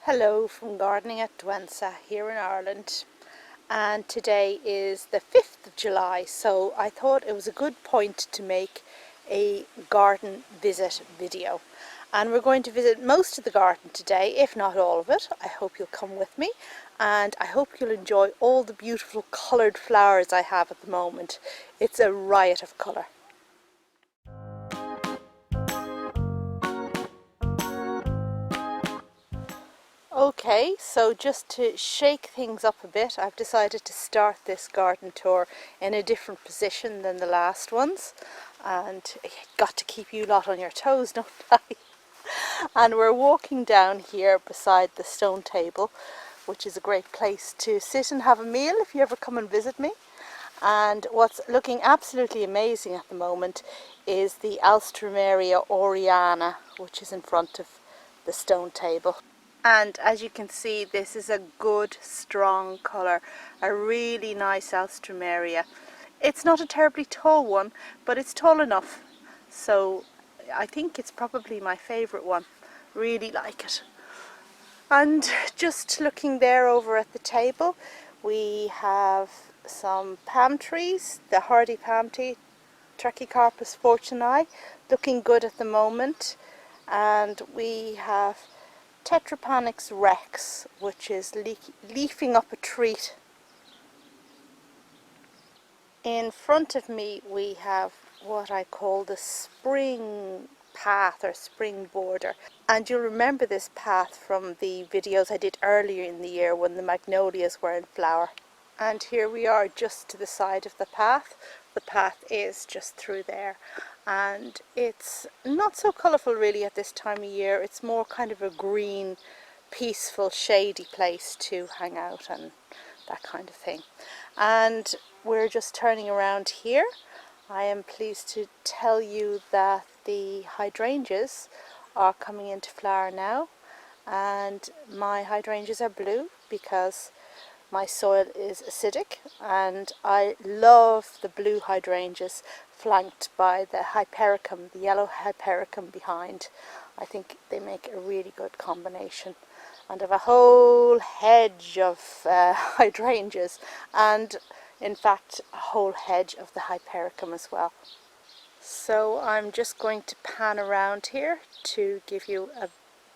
Hello from Gardening at Dwensa here in Ireland, and today is the 5th of July, so I thought it was a good point to make a garden visit video. And we're going to visit most of the garden today, if not all of it. I hope you'll come with me, and I hope you'll enjoy all the beautiful coloured flowers I have at the moment. It's a riot of colour. Okay, so just to shake things up a bit, I've decided to start this garden tour in a different position than the last ones, and got to keep you lot on your toes, don't I? And we're walking down here beside the stone table, which is a great place to sit and have a meal if you ever come and visit me. And what's looking absolutely amazing at the moment is the Alstroemeria Oriana, which is in front of the stone table. And as you can see, this is a good strong colour, a really nice Alstroemeria. It's not a terribly tall one, but it's tall enough, so I think it's probably my favourite one. Really like it. And just looking there over at the table, we have some palm trees, the hardy palm tree, Trachycarpus fortunei, looking good at the moment. And we have Tetrapanax rex, which is leafing up a treat. In front of me we have what I call the spring path or spring border, and you'll remember this path from the videos I did earlier in the year when the magnolias were in flower. And here we are just to the side of the path. The path is just through there, and it's not so colourful really at this time of year. It's more kind of a green, peaceful, shady place to hang out and that kind of thing. And we're just turning around here. I am pleased to tell you that the hydrangeas are coming into flower now, and my hydrangeas are blue because my soil is acidic, and I love the blue hydrangeas flanked by the Hypericum, the yellow Hypericum behind. I think they make a really good combination. And I have a whole hedge of hydrangeas, and in fact a whole hedge of the Hypericum as well. So I'm just going to pan around here to give you a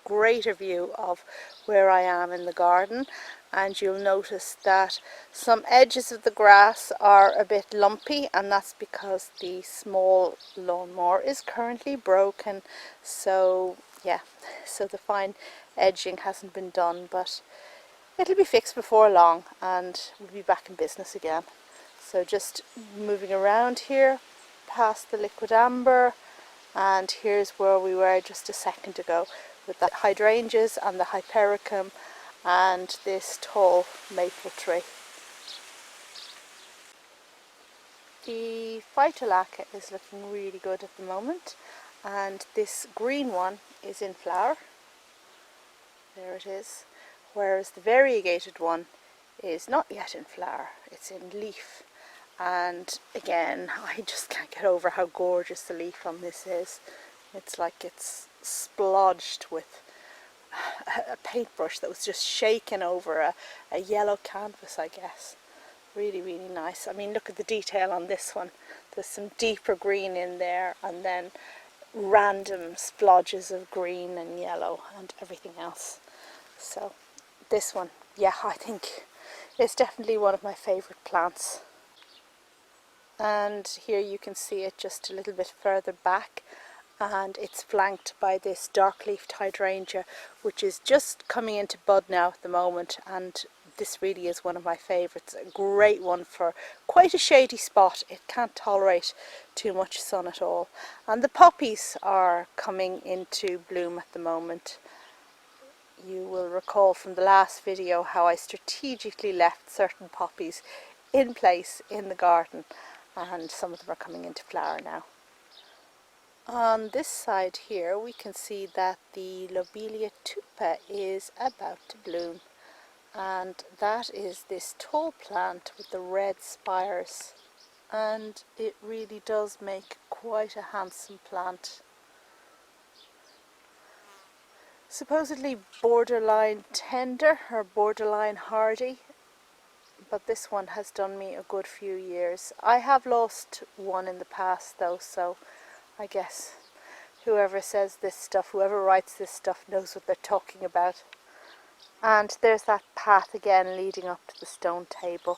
greater view of where I am in the garden, and you'll notice that some edges of the grass are a bit lumpy, and that's because the small lawnmower is currently broken. So yeah, so the fine edging hasn't been done, but it'll be fixed before long and we'll be back in business again. So just moving around here past the liquid amber, and here's where we were just a second ago with the hydrangeas and the Hypericum and this tall maple tree. The Phytolacca is looking really good at the moment, and this green one is in flower. There it is. Whereas the variegated one is not yet in flower, it's in leaf. And again, I just can't get over how gorgeous the leaf on this is. It's like it's splodged with a paintbrush that was just shaken over a yellow canvas, I guess. Really, really nice. I mean, look at the detail on this one. There's some deeper green in there, and then random splodges of green and yellow and everything else. So this one, yeah, I think it's definitely one of my favourite plants. And here you can see it just a little bit further back, and it's flanked by this dark-leafed hydrangea, which is just coming into bud now at the moment, and this really is one of my favourites. A great one for quite a shady spot. It can't tolerate too much sun at all. And the poppies are coming into bloom at the moment. You will recall from the last video how I strategically left certain poppies in place in the garden, and some of them are coming into flower now. On this side here we can see that the Lobelia tupa is about to bloom, and that is this tall plant with the red spires, and it really does make quite a handsome plant. supposedly borderline tender or borderline hardy, but this one has done me a good few years. I have lost one in the past though, so I guess whoever says this stuff, whoever writes this stuff knows what they're talking about. And there's that path again leading up to the stone table,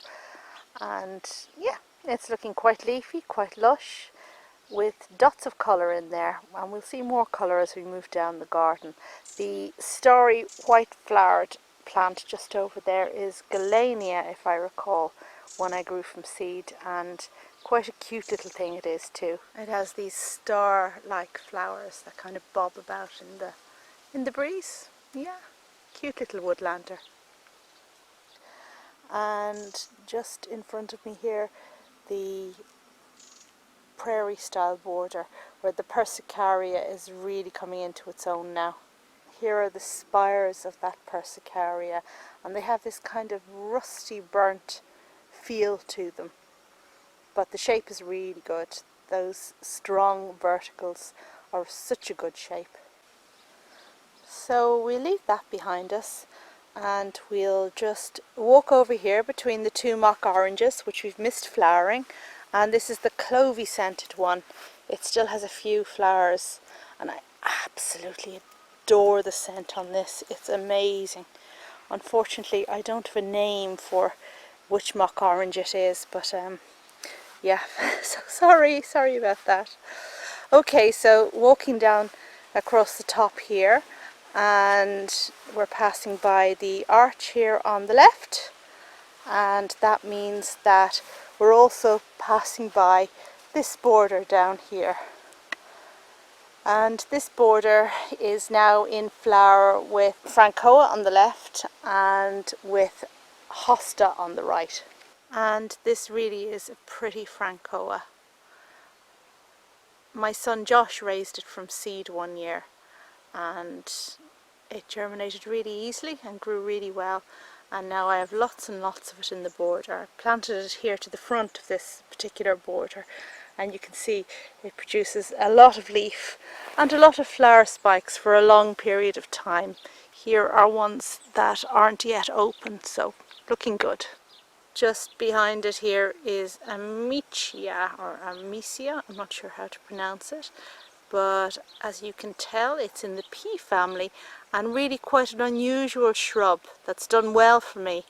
and yeah, it's looking quite leafy, quite lush, with dots of colour in there, and we'll see more colour as we move down the garden. The starry white flowered plant just over there is Gillenia, if I recall, one I grew from seed, and quite a cute little thing it is too. It has these star-like flowers that kind of bob about in the breeze. Yeah, cute little woodlander. And just in front of me here, the prairie style border where the Persicaria is really coming into its own now. Here are the spires of that Persicaria, and they have this kind of rusty burnt feel to them, but the shape is really good. Those strong verticals are such a good shape. So we'll leave that behind us and we'll just walk over here between the two mock oranges which we've missed flowering, and this is the clovey scented one. It still has a few flowers and I absolutely adore the scent on this. It's amazing. Unfortunately I don't have a name for which mock orange it is, but yeah, so sorry about that. Okay, so walking down across the top here, and we're passing by the arch here on the left, and that means that we're also passing by this border down here, and this border is now in flower with Francoa on the left and with Hosta on the right, and this really is a pretty Francoa. My son Josh raised it from seed one year and it germinated really easily and grew really well, and now I have lots and lots of it in the border. I planted it here to the front of this particular border, and you can see it produces a lot of leaf and a lot of flower spikes for a long period of time. Here are ones that aren't yet open, so looking good. Just behind it here is Amicia or Amicia, I'm not sure how to pronounce it, but as you can tell it's in the pea family and really quite an unusual shrub that's done well for me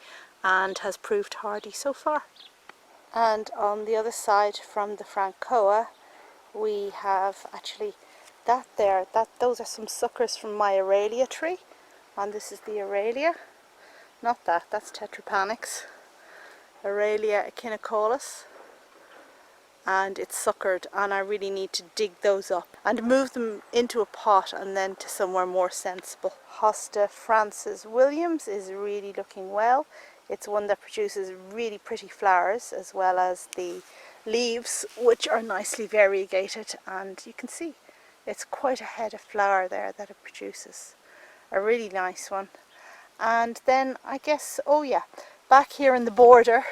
and has proved hardy so far. And on the other side from the Francoa we have actually that there, those are some suckers from my Aralia tree, and this is the Aralia, not that's Tetrapanax. Aralia echinocaulis, and it's suckered, and I really need to dig those up and move them into a pot and then to somewhere more sensible. Hosta Francis Williams is really looking well. It's one that produces really pretty flowers as well as the leaves, which are nicely variegated, and you can see it's quite a head of flower there that it produces. A really nice one. And then I guess, oh yeah, back here in the border,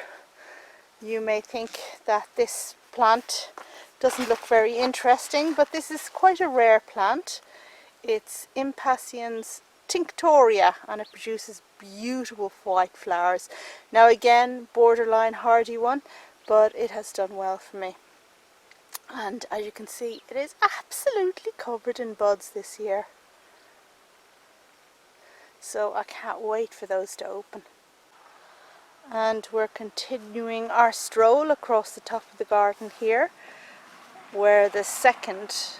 you may think that this plant doesn't look very interesting, but this is quite a rare plant. It's Impatiens tinctoria, and it produces beautiful white flowers. Now again, borderline hardy one, but it has done well for me. And as you can see, it is absolutely covered in buds this year. So I can't wait for those to open. And we're continuing our stroll across the top of the garden here, where the second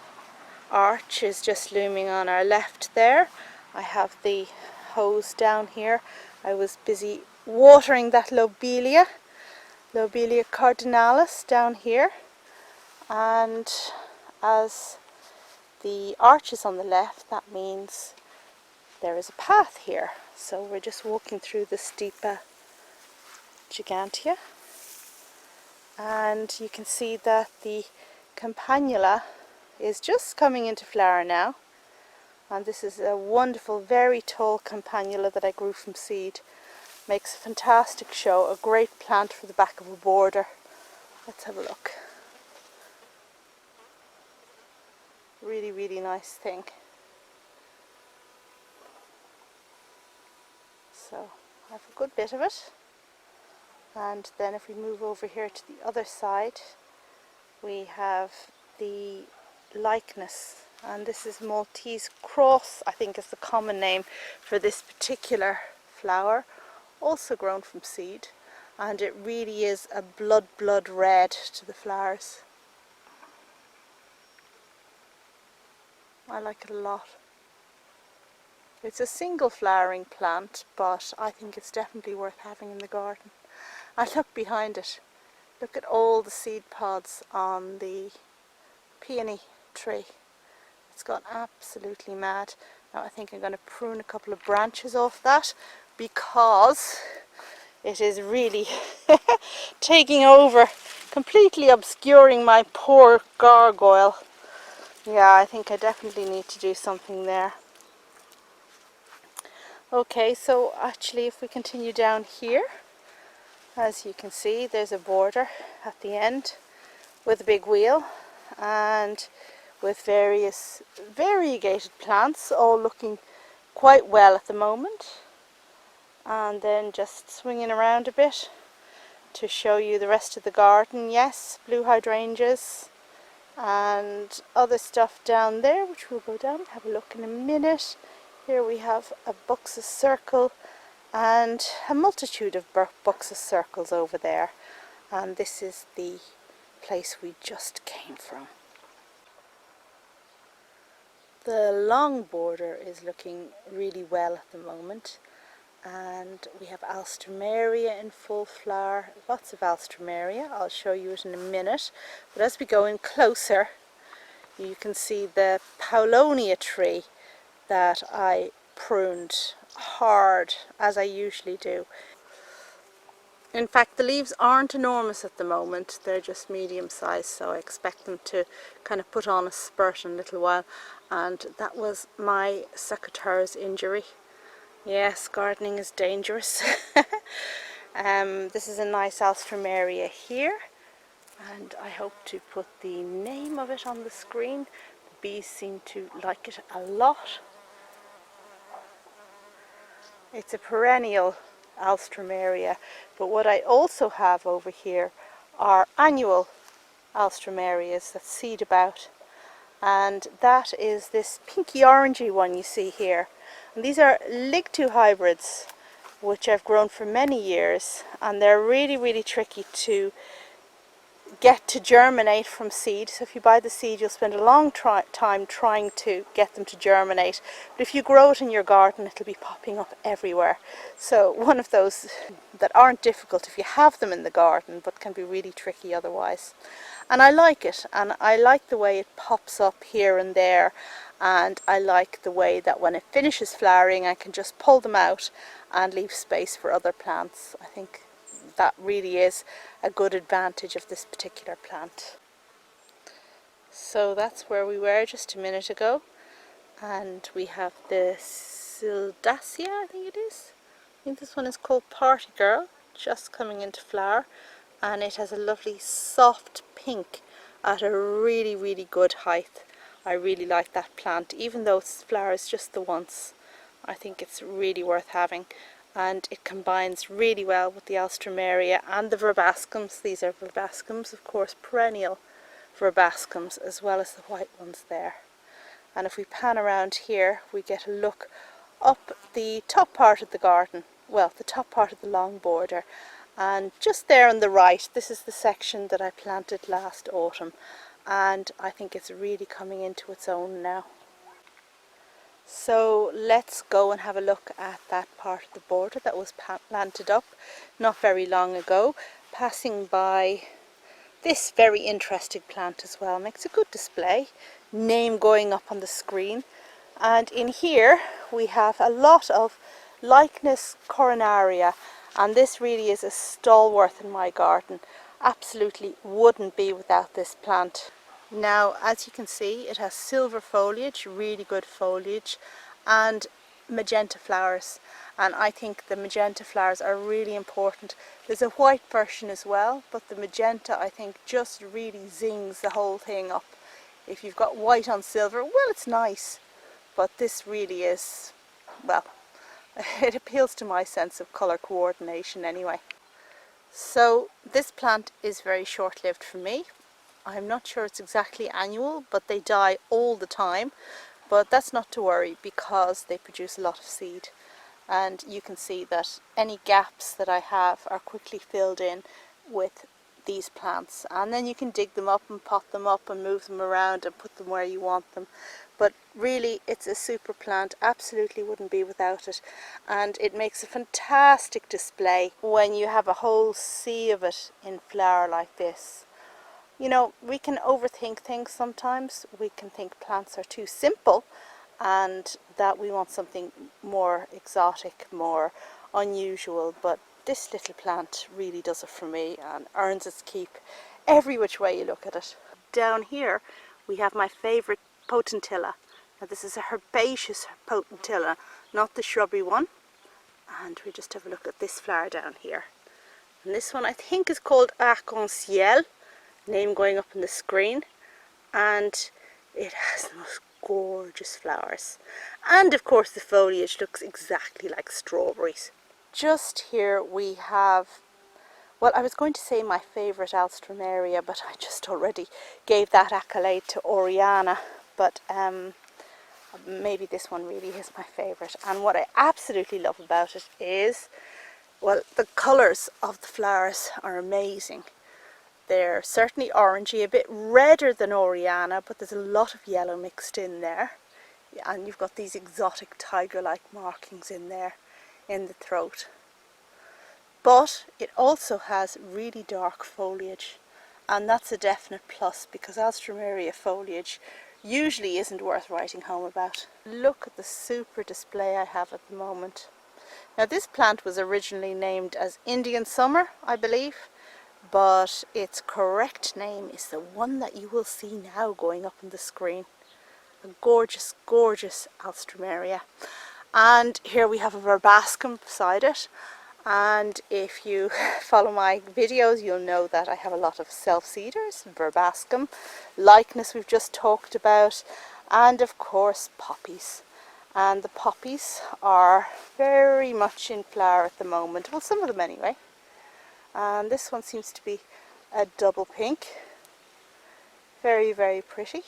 arch is just looming on our left there. I have the hose down here. I was busy watering that Lobelia cardinalis down here, and as the arch is on the left, that means there is a path here. So we're just walking through the Stipa Gigantea, and you can see that the campanula is just coming into flower now, and this is a wonderful, very tall campanula that I grew from seed. Makes a fantastic show, a great plant for the back of a border. Let's have a look. Really, really nice thing. So I have a good bit of it. And then if we move over here to the other side, we have the likeness, and this is Maltese cross, I think is the common name for this particular flower, also grown from seed, and it really is a blood red to the flowers. I like it a lot. It's a single flowering plant, but I think it's definitely worth having in the garden. And look behind it. Look at all the seed pods on the peony tree. It's gone absolutely mad. Now I think I'm going to prune a couple of branches off that because it is really taking over, completely obscuring my poor gargoyle. Yeah, I think I definitely need to do something there. Okay, so actually if we continue down here, as you can see, there's a border at the end with a big wheel and with various variegated plants all looking quite well at the moment. And then just swinging around a bit to show you the rest of the garden. Yes, blue hydrangeas and other stuff down there, which we'll go down and have a look in a minute. Here we have a Buxus circle and a multitude of Buxus circles over there, and this is the place we just came from. The long border is looking really well at the moment, and we have Alstroemeria in full flower, lots of Alstroemeria. I'll show you it in a minute, but as we go in closer you can see the Paulonia tree that I pruned hard, as I usually do. In fact, the leaves aren't enormous at the moment, they're just medium sized, so I expect them to kind of put on a spurt in a little while. And that was my secateurs injury. Yes, gardening is dangerous. This is a nice Alstroemeria here, and I hope to put the name of it on the screen. The bees seem to like it a lot. It's a perennial Alstroemeria, but what I also have over here are annual Alstroemerias that seed about, and that is this pinky orangey one you see here. And these are Lig2 hybrids which I've grown for many years, and they're really tricky to get to germinate from seed. So if you buy the seed, you'll spend a long time trying to get them to germinate, but if you grow it in your garden, it'll be popping up everywhere. So one of those that aren't difficult if you have them in the garden, but can be really tricky otherwise. And I like it, and I like the way it pops up here and there, and I like the way that when it finishes flowering I can just pull them out and leave space for other plants. I think that really is a good advantage of this particular plant. So that's where we were just a minute ago, and we have the Sidalcea, I think it is. I think this one is called Party Girl, just coming into flower, and it has a lovely soft pink at a really good height. I really like that plant, even though its flowers just the once. I think it's really worth having, and it combines really well with the Alstroemeria and the verbascums. These are verbascums, of course, perennial verbascums, as well as the white ones there. And if we pan around here, we get a look up the top part of the garden, well, the top part of the long border, and just there on the right, this is the section that I planted last autumn, and I think it's really coming into its own now. So let's go and have a look at that part of the border that was planted up not very long ago, passing by this very interesting plant as well. Makes a good display, name going up on the screen. And in here we have a lot of Lychnis coronaria, and this really is a stalwart in my garden. Absolutely wouldn't be without this plant. Now, as you can see, it has silver foliage, really good foliage, and magenta flowers, and I think the magenta flowers are really important. There's a white version as well, but the magenta, I think, just really zings the whole thing up. If you've got white on silver, well, it's nice, but this really is, well, It appeals to my sense of colour coordination anyway. So this plant is very short-lived for me. I'm not sure it's exactly annual, but they die all the time. But that's not to worry because they produce a lot of seed. And you can see that any gaps that I have are quickly filled in with these plants. And then you can dig them up and pot them up and move them around and put them where you want them. But really, it's a super plant, absolutely wouldn't be without it. And it makes a fantastic display when you have a whole sea of it in flower like this. You know, we can overthink things sometimes. We can think plants are too simple and that we want something more exotic, more unusual. But this little plant really does it for me and earns its keep every which way you look at it. Down here we have my favourite potentilla. Now this is a herbaceous potentilla, not the shrubby one. And we just have a look at this flower down here. And this one I think is called Arc-en-Ciel. Name going up on the screen, and it has the most gorgeous flowers, and of course the foliage looks exactly like strawberries. Just here we have, well, I was going to say my favourite Alstroemeria, but I just already gave that accolade to Oriana, but maybe this one really is my favourite. And what I absolutely love about it is, well, the colours of the flowers are amazing. They're certainly orangey, a bit redder than Oriana, but there's a lot of yellow mixed in there. And you've got these exotic tiger-like markings in there, in the throat. But it also has really dark foliage, and that's a definite plus because Alstroemeria foliage usually isn't worth writing home about. Look at the super display I have at the moment. Now this plant was originally named as Indian Summer, I believe. But its correct name is the one that you will see now going up on the screen. A gorgeous, gorgeous Alstroemeria. And here we have a verbascum beside it. And if you follow my videos, you'll know that I have a lot of self-seeders, verbascum, likeness we've just talked about, and of course poppies. And the poppies are very much in flower at the moment. Well, some of them anyway. And this one seems to be a double pink. Very, very pretty.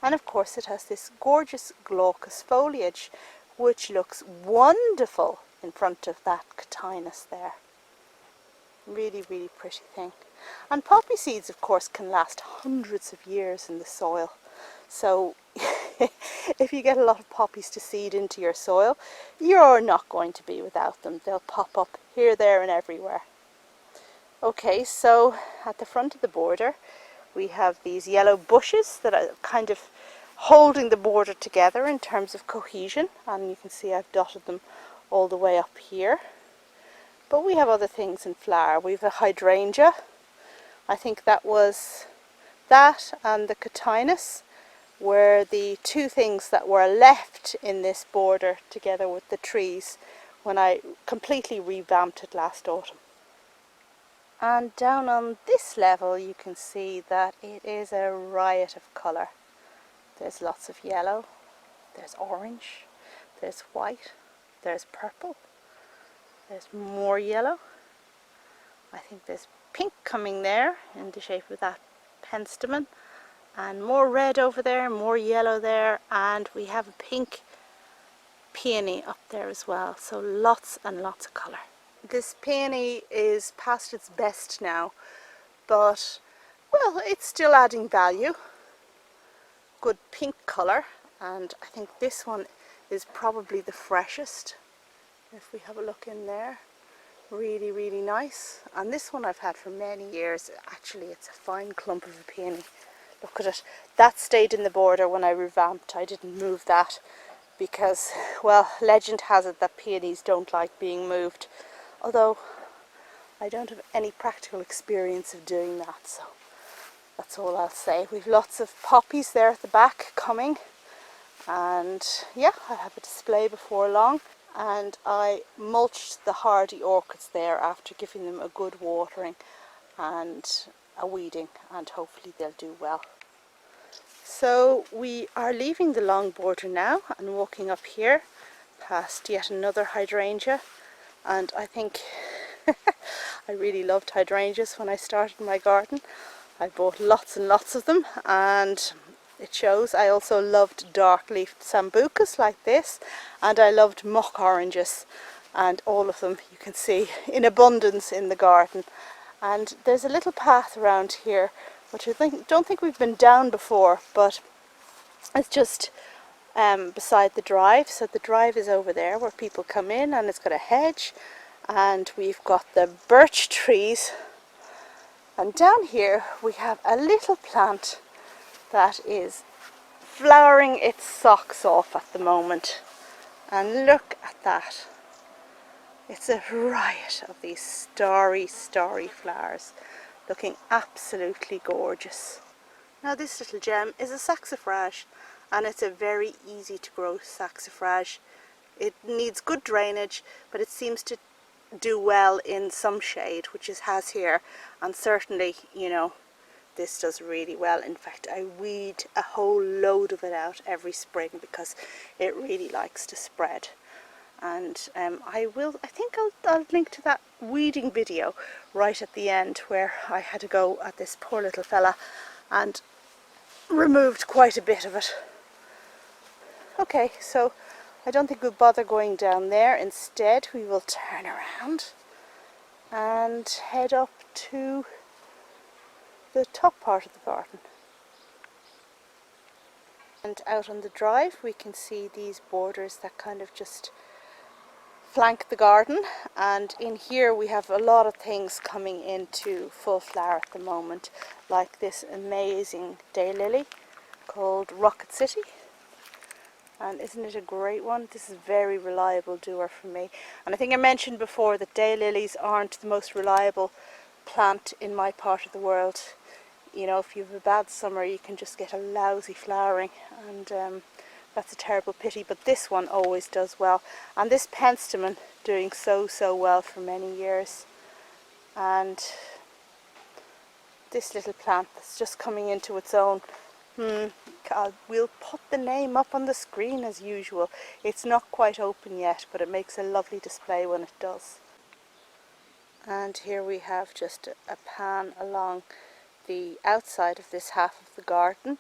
And of course it has this gorgeous glaucous foliage which looks wonderful in front of that cotinus there. Really, really pretty thing. And poppy seeds of course can last hundreds of years in the soil. So if you get a lot of poppies to seed into your soil, you're not going to be without them. They'll pop up here, there and everywhere. Okay, so at the front of the border we have these yellow bushes that are kind of holding the border together in terms of cohesion, and you can see I've dotted them all the way up here. But we have other things in flower. We have a hydrangea. I think that was that and the cotinus were the two things that were left in this border together with the trees when I completely revamped it last autumn. And down on this level you can see that it is a riot of colour. There's lots of yellow, there's orange, there's white, there's purple, there's more yellow. I think there's pink coming there in the shape of that penstemon, and more red over there, more yellow there, and we have a pink peony up there as well. So lots and lots of colour. This peony is past its best now, but well, it's still adding value. Good pink colour, and I think this one is probably the freshest. If we have a look in there, really, really nice. And this one I've had for many years. Actually, it's a fine clump of a peony. Look at it. That stayed in the border when I revamped. I didn't move that because, well, legend has it that peonies don't like being moved. Although I don't have any practical experience of doing that, so that's all I'll say. We've lots of poppies there at the back coming, and yeah, I'll have a display before long. And I mulched the hardy orchids there after giving them a good watering and a weeding, and hopefully they'll do well. So we are leaving the long border now and walking up here past yet another hydrangea, and I think I really loved hydrangeas when I started my garden. I bought lots and lots of them, and it shows. I also loved dark leafed sambucas like this, and I loved mock oranges, and all of them you can see in abundance in the garden. And there's a little path around here which I don't think we've been down before, but it's just beside the drive. So the drive is over there where people come in, and it's got a hedge, and we've got the birch trees, and down here we have a little plant that is flowering its socks off at the moment, and look at that. It's a riot of these starry flowers, looking absolutely gorgeous. Now this little gem is a saxifrage, and it's a very easy to grow saxifrage. It needs good drainage, but it seems to do well in some shade, which it has here, and certainly, you know, this does really well. In fact, I weed a whole load of it out every spring because it really likes to spread. And I think I'll link to that weeding video right at the end, where I had to go at this poor little fella and removed quite a bit of it. Okay, so I don't think we'll bother going down there. Instead, we will turn around and head up to the top part of the garden. And out on the drive we can see these borders that kind of just flank the garden, and in here we have a lot of things coming into full flower at the moment, like this amazing daylily called Rocket City. And isn't it a great one? This is a very reliable doer for me. And I think I mentioned before that daylilies aren't the most reliable plant in my part of the world. You know, if you have a bad summer you can just get a lousy flowering, and that's a terrible pity, but this one always does well. And this penstemon doing so well for many years. And this little plant that's just coming into its own. We'll put the name up on the screen as usual. It's not quite open yet, but it makes a lovely display when it does. And here we have just a pan along the outside of this half of the garden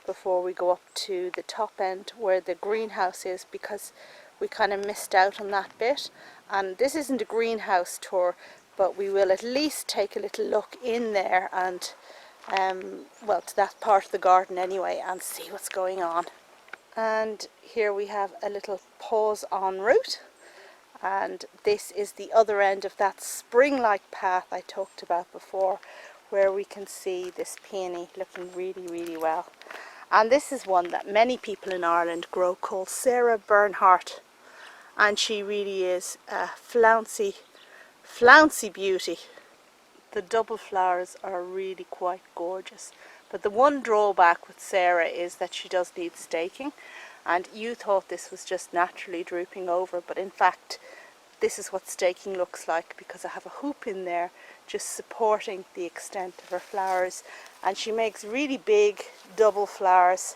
before we go up to the top end where the greenhouse is, because we kind of missed out on that bit. And this isn't a greenhouse tour, but we will at least take a little look in there and well, to that part of the garden anyway, and see what's going on. And here we have a little pause en route, and this is the other end of that spring-like path I talked about before, where we can see this peony looking really well. And this is one that many people in Ireland grow, called Sarah Bernhardt, and she really is a flouncy beauty. The double flowers are really quite gorgeous, but the one drawback with Sarah is that she does need staking, and you thought this was just naturally drooping over, but in fact this is what staking looks like, because I have a hoop in there just supporting the extent of her flowers, and she makes really big double flowers.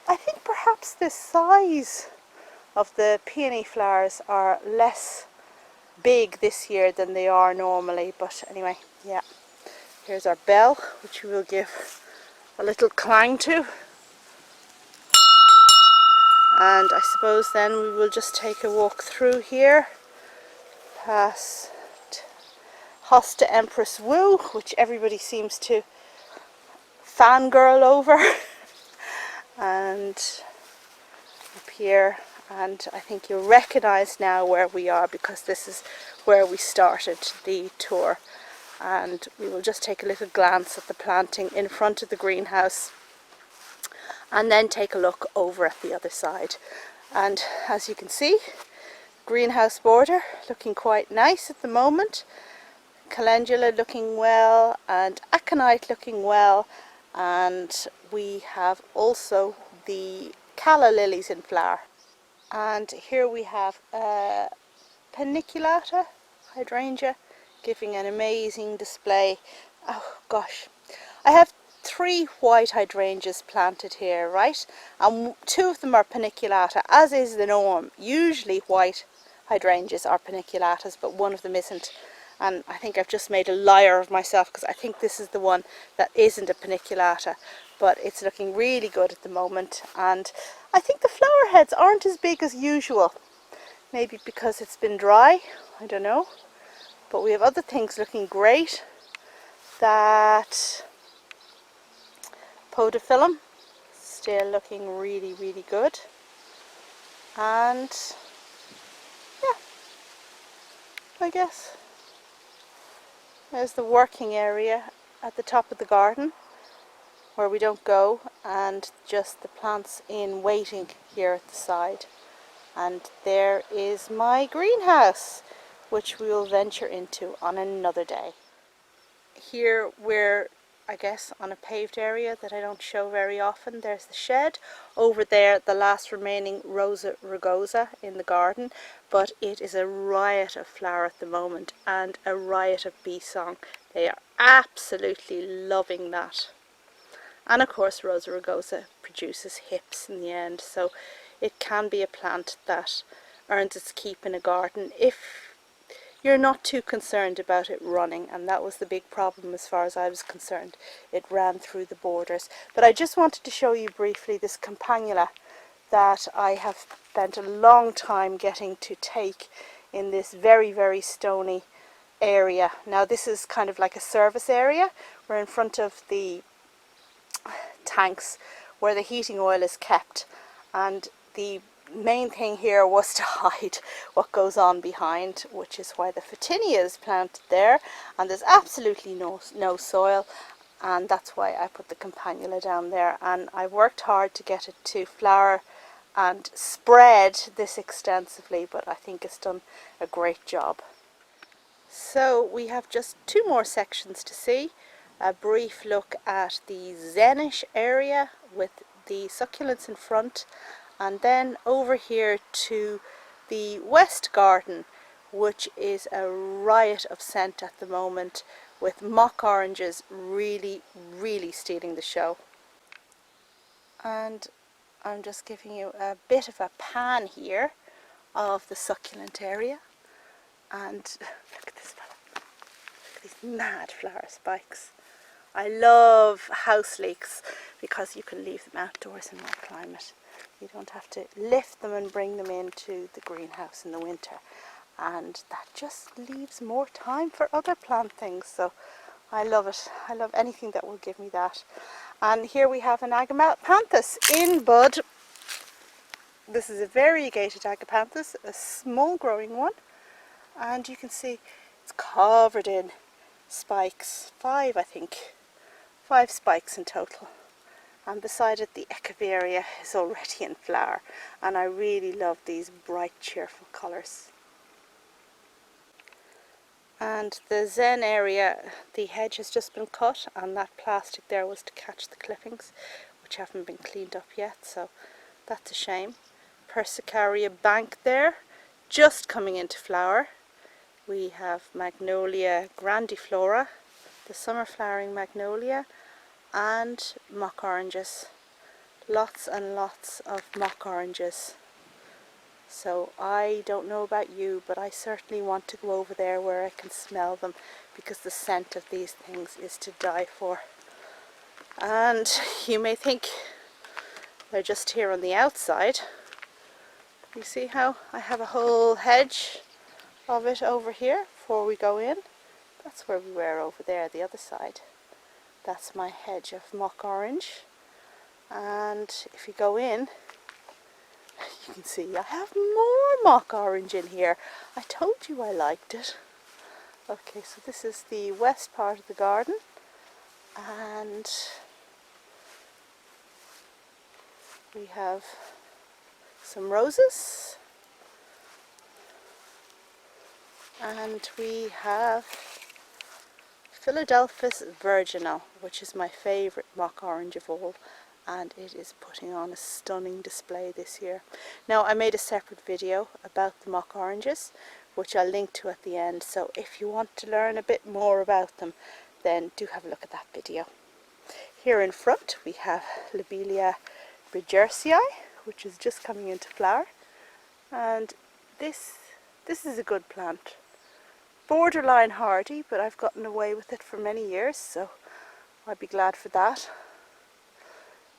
I think perhaps the size of the peony flowers are less big this year than they are normally, but anyway, yeah. Here's our bell, which we will give a little clang to, and I suppose then we will just take a walk through here past Hosta Empress Woo, which everybody seems to fangirl over, and up here, and I think you'll recognise now where we are, because this is where we started the tour. And we will just take a little glance at the planting in front of the greenhouse, and then take a look over at the other side. And as you can see, greenhouse border looking quite nice at the moment, calendula looking well, and aconite looking well, and we have also the calla lilies in flower. And here we have paniculata hydrangea giving an amazing display. Oh gosh, I have 3 white hydrangeas planted here, right? And 2 of them are paniculata, as is the norm. Usually white hydrangeas are paniculatas, but 1 of them isn't. And I think I've just made a liar of myself, because I think this is the one that isn't a paniculata. But it's looking really good at the moment. And I think the flower heads aren't as big as usual. Maybe because it's been dry, I don't know. But we have other things looking great. That podophyllum, still looking really, really good. And yeah, I guess there's the working area at the top of the garden where we don't go, and just the plants in waiting here at the side. And there is my greenhouse, which we will venture into on another day. Here we're, I guess, on a paved area that I don't show very often. There's the shed. Over there, the last remaining Rosa rugosa in the garden. But it is a riot of flower at the moment, and a riot of bee song. They are absolutely loving that. And of course, Rosa rugosa produces hips in the end. So it can be a plant that earns its keep in a garden if you're not too concerned about it running, and that was the big problem as far as I was concerned. It ran through the borders. But I just wanted to show you briefly this campanula that I have spent a long time getting to take in this very, very stony area. Now this is kind of like a service area. We're in front of the tanks where the heating oil is kept, and the main thing here was to hide what goes on behind, which is why the Phytinia is planted there, and there's absolutely no soil, and that's why I put the campanula down there. And I worked hard to get it to flower and spread this extensively, but I think it's done a great job. So we have just 2 more sections to see. A brief look at the Zenish area with the succulents in front, and then over here to the West Garden, which is a riot of scent at the moment, with mock oranges really, really stealing the show. And I'm just giving you a bit of a pan here of the succulent area. And look at this fella. Look at these mad flower spikes. I love house leeks because you can leave them outdoors in that climate. You don't have to lift them and bring them into the greenhouse in the winter, and that just leaves more time for other plant things. So I love it. I love anything that will give me that. And here we have an agapanthus in bud. This is a variegated agapanthus, a small growing one, and you can see it's covered in spikes. 5, I think. 5 spikes in total. And beside it, the Echeveria is already in flower, and I really love these bright, cheerful colours. And the Zen area, the hedge has just been cut, and that plastic there was to catch the clippings, which haven't been cleaned up yet, so that's a shame. Persicaria bank there, just coming into flower. We have Magnolia grandiflora, the summer flowering magnolia, and mock oranges. Lots and lots of mock oranges. So I don't know about you, but I certainly want to go over there where I can smell them, because the scent of these things is to die for. And you may think they're just here on the outside. You see how I have a whole hedge of it over here before we go in? That's where we were over there, the other side. That's my hedge of mock orange, and if you go in, you can see I have more mock orange in here. I told you I liked it. Okay, so this is the west part of the garden, and we have some roses, and we have Philadelphus virginal, which is my favourite mock orange of all, and it is putting on a stunning display this year. Now, I made a separate video about the mock oranges, which I'll link to at the end, so if you want to learn a bit more about them, then do have a look at that video. Here in front we have Lobelia brigersii, which is just coming into flower, and this is a good plant. Borderline hardy, but I've gotten away with it for many years, so I'd be glad for that.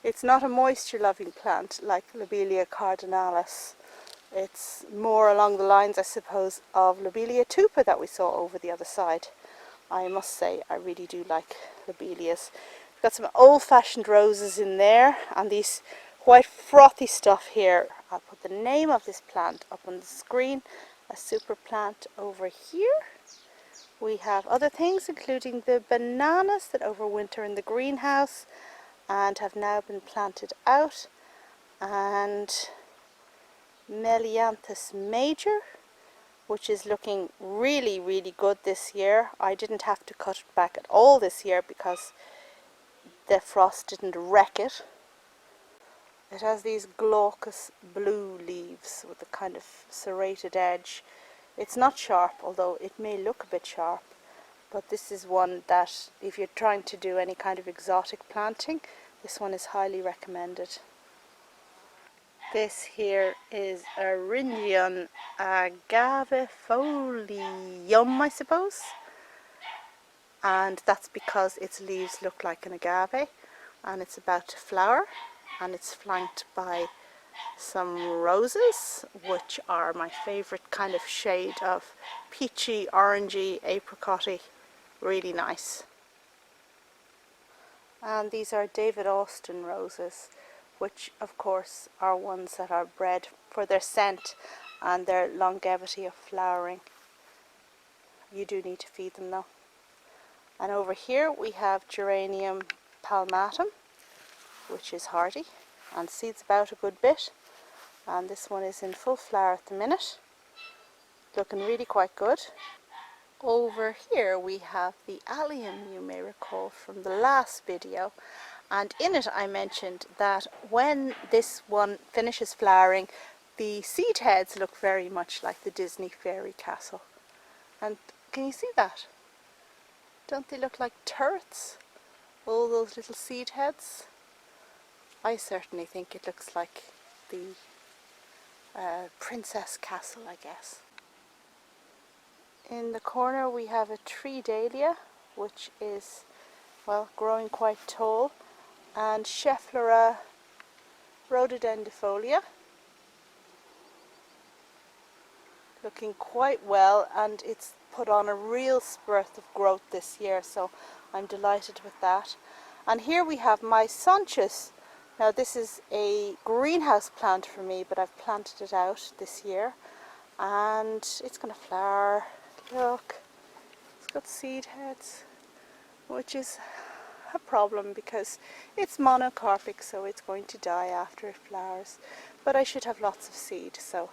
It's not a moisture loving plant like Lobelia cardinalis. It's more along the lines, I suppose, of Lobelia tupa that we saw over the other side. I must say I really do like lobelias. Got some old-fashioned roses in there and these white frothy stuff here. I'll put the name of this plant up on the screen. A super plant over here. We have other things, including the bananas that overwinter in the greenhouse and have now been planted out, and Melianthus major, which is looking really good this year. I didn't have to cut it back at all this year because the frost didn't wreck it. It has these glaucous blue leaves with a kind of serrated edge. It's not sharp, although it may look a bit sharp, but this is one that if you're trying to do any kind of exotic planting, this one is highly recommended. This here is Aringion agavifolium, I suppose, and that's because its leaves look like an agave, and it's about to flower, and it's flanked by some roses, which are my favourite kind of shade of peachy, orangey, apricot-y, really nice. And these are David Austin roses, which of course are ones that are bred for their scent and their longevity of flowering. You do need to feed them though. And over here we have Geranium palmatum, which is hardy and seeds about a good bit. And this one is in full flower at the minute, looking really quite good. Over here we have the allium, you may recall from the last video, and in it I mentioned that when this one finishes flowering, the seed heads look very much like the Disney fairy castle. And can you see that? Don't they look like turrets? All those little seed heads? I certainly think it looks like the princess castle, I guess. In the corner we have a tree dahlia, which is, well, growing quite tall, and Schefflera rhododendifolia, looking quite well, and it's put on a real spurt of growth this year, so I'm delighted with that. And here we have my Sonchus. Now this is a greenhouse plant for me, but I've planted it out this year, and it's going to flower. Look, it's got seed heads, which is a problem because it's monocarpic, so it's going to die after it flowers. But I should have lots of seed, so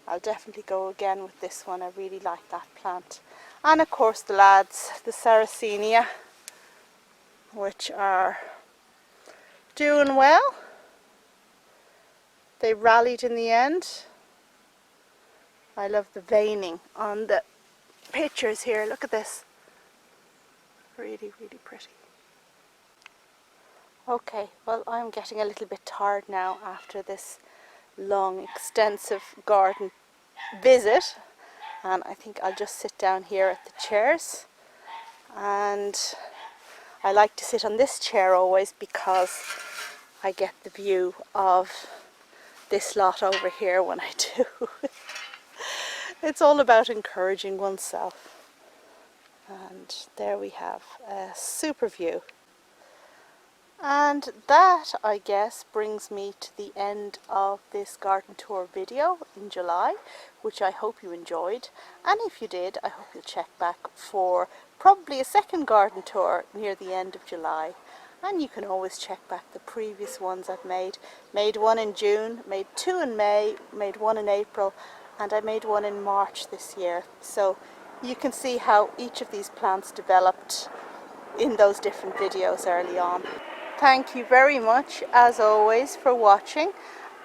I'll definitely go again with this one. I really like that plant. And of course the lads, the Sarracenia, which are doing well. They rallied in the end. I love the veining on the pictures here. Look at this. Really pretty. Okay, well, I'm getting a little bit tired now after this long, extensive garden visit, and I think I'll just sit down here at the chairs. And I like to sit on this chair always because I get the view of this lot over here when I do. It's all about encouraging oneself. And there we have a super view. And that, I guess, brings me to the end of this garden tour video in July, which I hope you enjoyed. And if you did, I hope you'll check back for probably a second garden tour near the end of July. And you can always check back the previous ones I've made. Made one in June, made two in May, made one in April, and I made one in March this year. So you can see how each of these plants developed in those different videos early on. Thank you very much, as always, for watching.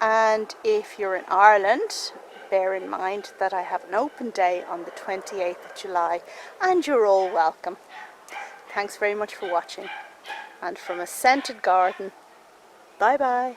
And if you're in Ireland, bear in mind that I have an open day on the 28th of July, and you're all welcome. Thanks very much for watching. and from a scented garden, bye bye.